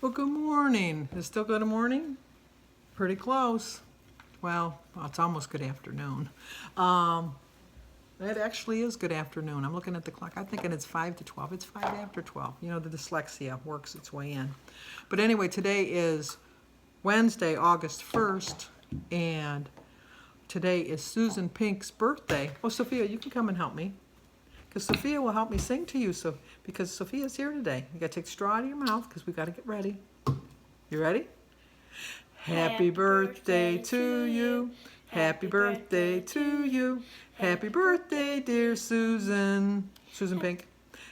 Well, good morning. Is it still good morning? Pretty close. Well, it's almost good afternoon. Um, it actually is good afternoon. I'm looking at the clock. I'm thinking it's 5 to 12. It's 5 after 12. You know, the dyslexia works its way in. But anyway, today is Wednesday, August 1st, and today is Susan Pink's birthday. Oh, Sophia, you can come and help me. Because Sophia will help me sing to you, so because Sophia's here today. You got to take a straw out of your mouth because we got to get ready. You ready? Happy birthday to you. Happy birthday to you. Happy birthday, dear Susan. Susan Pink.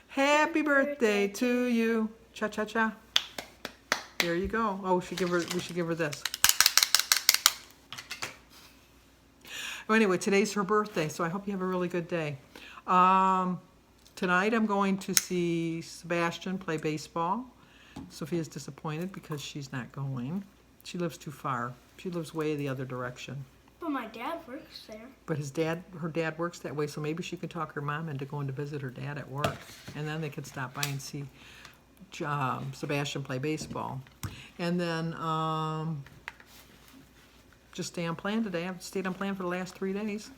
Happy birthday to you. Cha cha cha. There you go. Oh, we should give her this. Well, anyway, today's her birthday, so I hope you have a really good day. Tonight I'm going to see Sebastian play baseball. Sophia's disappointed because she's not going. She lives too far. She lives way the other direction. But my dad works there. But her dad works that way, so maybe she could talk her mom into going to visit her dad at work. And then they could stop by and see Sebastian play baseball. And then just stay on plan today. I've stayed on plan for the last 3 days.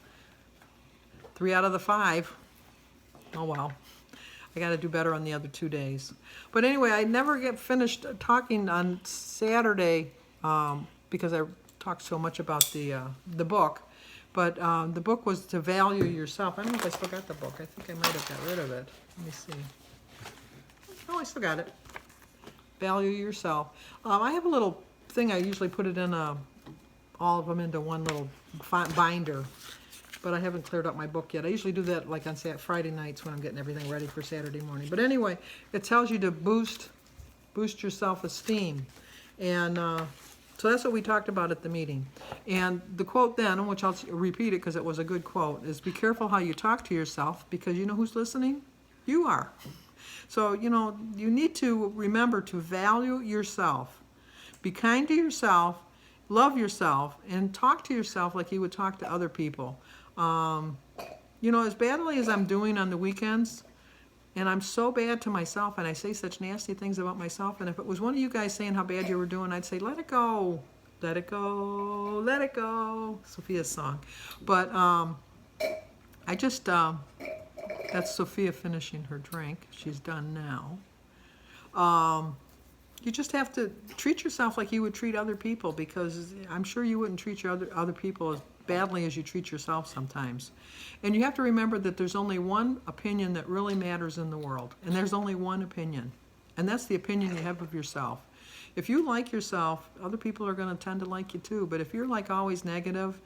3 out of the 5. Oh well. I got to do better on the other 2 days. But anyway, I never get finished talking on Saturday because I talked so much about the book. But the book was to value yourself. I don't know if I still got the book. I think I might have got rid of it. Let me see. Oh, I still got it. Value yourself. I have a little thing. I usually put it in all of them into one little binder. But I haven't cleared up my book yet. I usually do that like on Friday nights when I'm getting everything ready for Saturday morning. But anyway, it tells you to boost your self-esteem. And so that's what we talked about at the meeting. And the quote then, which I'll repeat it because it was a good quote, is be careful how you talk to yourself because you know who's listening? You are. So, you know, you need to remember to value yourself. Be kind to yourself, love yourself, and talk to yourself like you would talk to other people. You know, as badly as I'm doing on the weekends, and I'm so bad to myself, and I say such nasty things about myself, and if it was one of you guys saying how bad you were doing, I'd say, let it go, let it go, let it go, Sophia's song. But I just, that's Sophia finishing her drink. She's done now. You just have to treat yourself like you would treat other people because I'm sure you wouldn't treat your other people as badly as you treat yourself sometimes. And you have to remember that there's only one opinion that really matters in the world, and there's only one opinion, and that's the opinion you have of yourself. If you like yourself, other people are going to tend to like you too, but if you're like always negative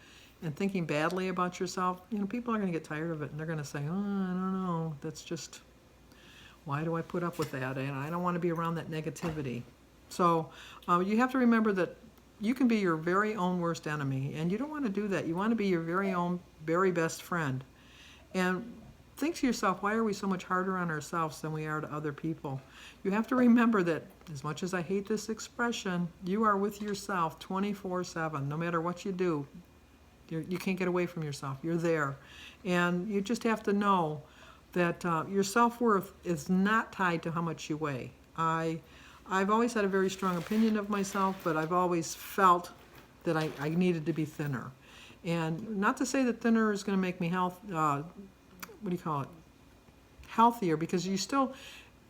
and thinking badly about yourself, you know, people are going to get tired of it, and they're going to say, oh, I don't know, that's just, why do I put up with that? And I don't want to be around that negativity. So you have to remember that you can be your very own worst enemy, and you don't want to do that. You want to be your very own, very best friend. And think to yourself, why are we so much harder on ourselves than we are to other people? You have to remember that, as much as I hate this expression, you are with yourself 24/7. No matter what you do, you can't get away from yourself. You're there. And you just have to know that your self-worth is not tied to how much you weigh. I've always had a very strong opinion of myself, but I've always felt that I needed to be thinner. And not to say that thinner is going to make me healthier, because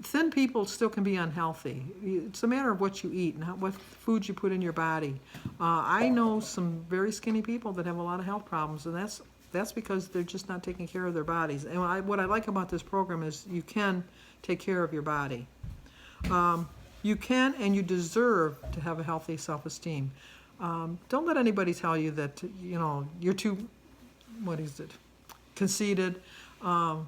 thin people still can be unhealthy. It's a matter of what you eat and what foods you put in your body. I know some very skinny people that have a lot of health problems, and that's because they're just not taking care of their bodies. And what I like about this program is you can take care of your body. You can and you deserve to have a healthy self-esteem. Don't let anybody tell you that, you know, you're too, conceited. I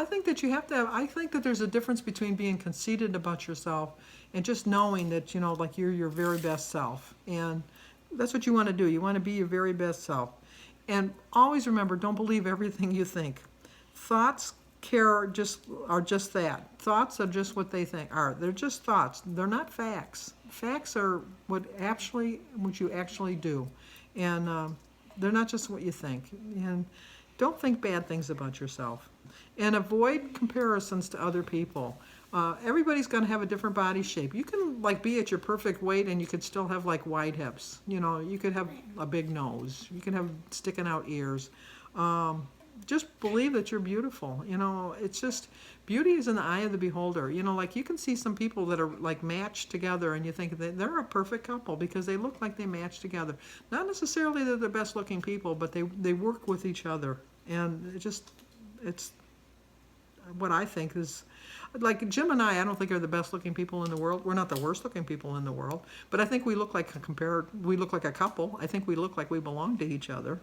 think that there's a difference between being conceited about yourself and just knowing that, you know, like you're your very best self. And that's what you want to do. You want to be your very best self. And always remember, don't believe everything you think. Thoughts are just that. Thoughts are just what they think are. They're just thoughts. They're not facts. Facts are what you actually do, and they're not just what you think. And don't think bad things about yourself, and avoid comparisons to other people. Everybody's going to have a different body shape. You can like be at your perfect weight and you could still have like wide hips. You know, you could have a big nose. You can have sticking out ears. Just believe that you're beautiful. You know, it's just, beauty is in the eye of the beholder. You know, like you can see some people that are like matched together and you think that they're a perfect couple because they look like they match together. Not necessarily they're the best looking people, but they work with each other. And it's what I think is, like Jim and I don't think are the best looking people in the world. We're not the worst looking people in the world, but I think we look like we look like a couple. I think we look like we belong to each other.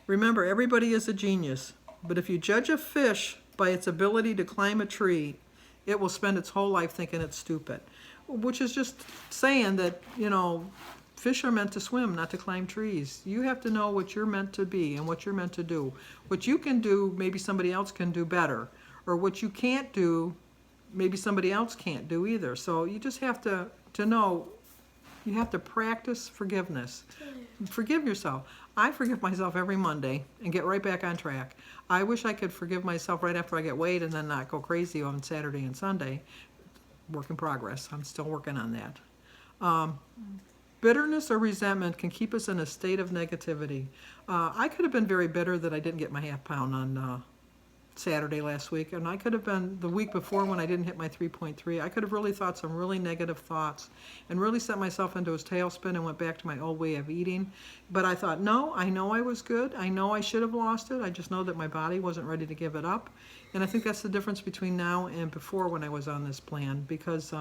Remember, everybody is a genius, but if you judge a fish by its ability to climb a tree, it will spend its whole life thinking it's stupid, which is just saying that, you know, fish are meant to swim, not to climb trees. You have to know what you're meant to be and what you're meant to do. What you can do, maybe somebody else can do better, or what you can't do, maybe somebody else can't do either. So you just have to know, you have to practice forgiveness. Forgive yourself. I forgive myself every Monday and get right back on track. I wish I could forgive myself right after I get weighed and then not go crazy on Saturday and Sunday. Work in progress. I'm still working on that. Bitterness or resentment can keep us in a state of negativity. I could have been very bitter that I didn't get my half pound on Saturday last week, and I could have been the week before when I didn't hit my 3.3. I could have really thought some really negative thoughts and really set myself into a tailspin and went back to my old way of eating. But I thought, no, I know I was good. I know I should have lost it. I just know that my body wasn't ready to give it up. And I think that's the difference between now and before when I was on this plan, because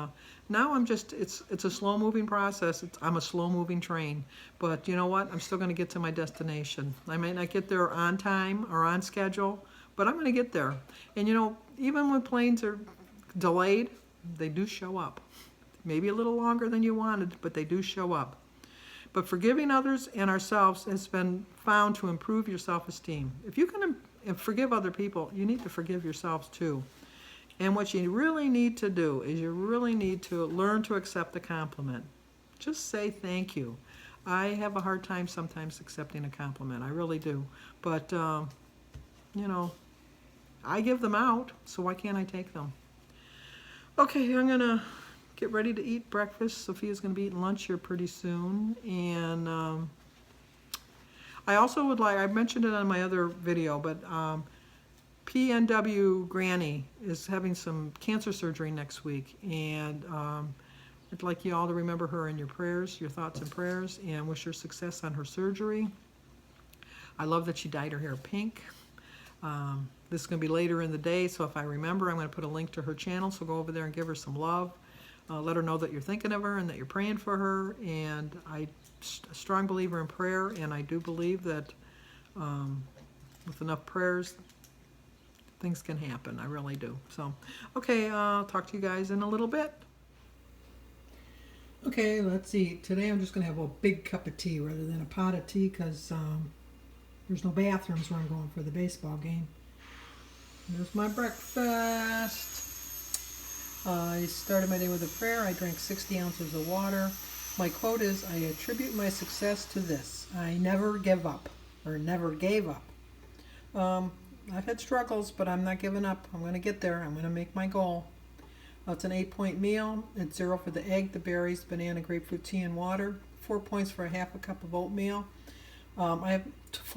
now I'm just, it's a slow moving process. I'm a slow moving train, but you know what? I'm still going to get to my destination. I may not get there on time or on schedule, but I'm going to get there. And you know, even when planes are delayed, they do show up. Maybe a little longer than you wanted, but they do show up. But forgiving others and ourselves has been found to improve your self-esteem. If you can forgive other people, you need to forgive yourselves too. And what you really need to do is you really need to learn to accept a compliment. Just say thank you. I have a hard time sometimes accepting a compliment. I really do. But, you know, I give them out, so why can't I take them? Okay, I'm going to get ready to eat breakfast. Sophia's going to be eating lunch here pretty soon. And I also would like, I mentioned it on my other video, but PNW Granny is having some cancer surgery next week. And I'd like you all to remember her in your prayers, your thoughts and prayers, and wish her success on her surgery. I love that she dyed her hair pink. This is going to be later in the day, so if I remember, I'm going to put a link to her channel, so go over there and give her some love. Let her know that you're thinking of her and that you're praying for her. And I'm a strong believer in prayer, and I do believe that with enough prayers, things can happen. I really do. So, okay, I'll talk to you guys in a little bit. Okay, let's see. Today I'm just going to have a big cup of tea rather than a pot of tea because there's no bathrooms where I'm going for the baseball game. There's my breakfast. I started my day with a prayer. I drank 60 ounces of water. My quote is, I attribute my success to this. I never give up, or never gave up. I've had struggles, but I'm not giving up. I'm going to get there. I'm going to make my goal. It's an 8-point meal. It's 0 for the egg, the berries, banana, grapefruit, tea, and water. 4 points for a half a cup of oatmeal. I have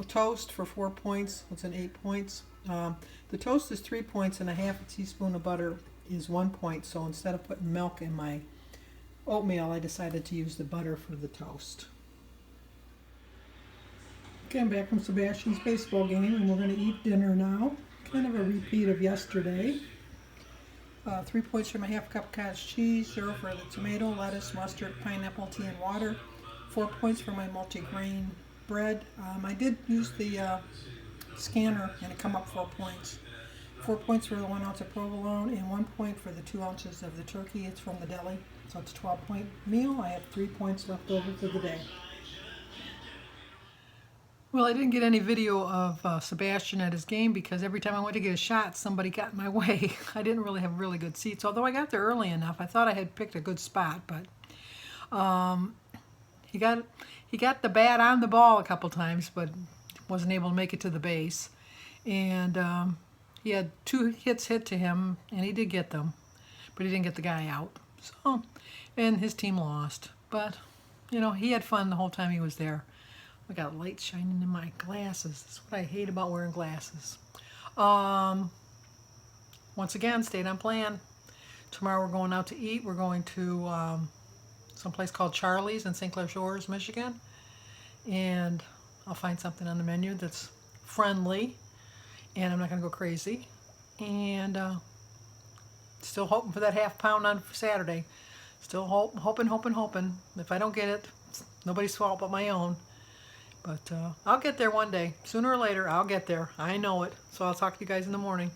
toast for 4 points. It's an 8 points. The toast is 3 points, and a half a teaspoon of butter is 1 point. So instead of putting milk in my oatmeal, I decided to use the butter for the toast. Okay, I'm back from Sebastian's baseball game, and we're going to eat dinner now. Kind of a repeat of yesterday. 3 points for my half cup cottage cheese, 0 for the tomato, lettuce, mustard, pineapple, tea, and water. 4 points for my multigrain bread. I did use the scanner, and it come up 4 points. 4 points for the 1 ounce of provolone, and 1 point for the 2 ounces of the turkey. It's from the deli, so it's a 12-point meal. I have 3 points left over for the day. Well, I didn't get any video of Sebastian at his game because every time I went to get a shot, somebody got in my way. I didn't really have really good seats, although I got there early enough. I thought I had picked a good spot, but he got the bat on the ball a couple times, but wasn't able to make it to the base. And he had 2 hits hit to him, and he did get them, but he didn't get the guy out. So, and his team lost. But, you know, he had fun the whole time he was there. I got light shining in my glasses. That's what I hate about wearing glasses. Once again, stayed on plan. Tomorrow we're going out to eat. We're going to some place called Charlie's in St. Clair Shores, Michigan. And I'll find something on the menu that's friendly. And I'm not going to go crazy. And still hoping for that half pound on Saturday. Still hoping. If I don't get it, it's nobody's fault but my own. But I'll get there one day. Sooner or later, I'll get there. I know it. So I'll talk to you guys in the morning.